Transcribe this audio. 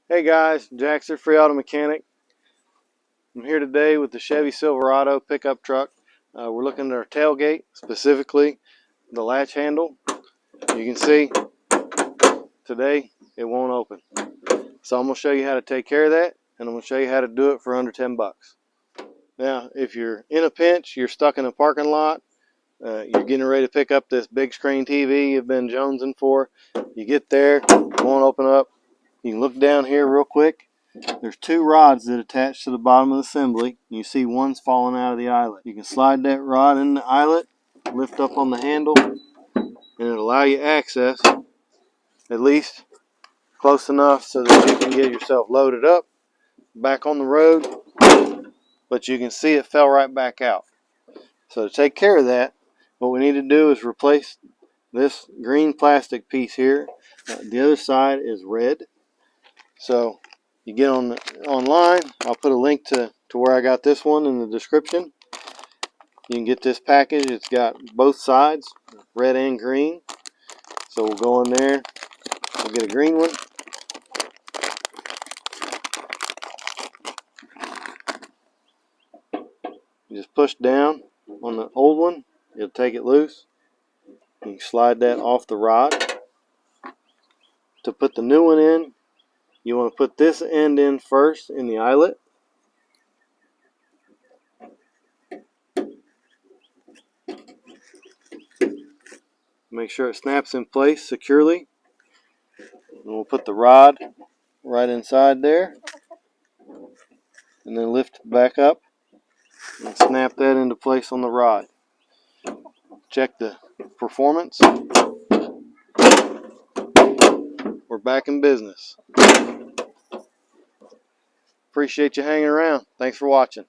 Hey guys, Jackson, free auto mechanic. I'm here today with the Chevy Silverado pickup truck. We're looking at our tailgate, specifically the latch handle. You can see today it won't open. So I'm going to show you how to take care of that, and I'm going to show you how to do it for under 10 bucks. Now, if you're in a pinch, you're stuck in a parking lot, you're getting ready to pick up this big screen TV you've been jonesing for, you get there, it won't open up. You can look down here real quick. There's two rods that attach to the bottom of the assembly. You see one's falling out of the eyelet. You can slide that rod in the eyelet, lift up on the handle, and it'll allow you access at least close enough so that you can get yourself loaded up, back on the road, but you can see it fell right back out. So to take care of that, what we need to do is replace this green plastic piece here. The other side is red. So you get online. I'll put a link to where I got this one in the description. You can get this package. It's got both sides, red and green. So we'll go in there. We'll get a green one. You just push down on the old one. It'll take it loose. You can slide that off the rod. To put the new one in, you want to put this end in first in the eyelet. Make sure it snaps in place securely. And we'll put the rod right inside there. And then lift it back up and snap that into place on the rod. Check the performance. We're back in business. Appreciate you hanging around. Thanks for watching.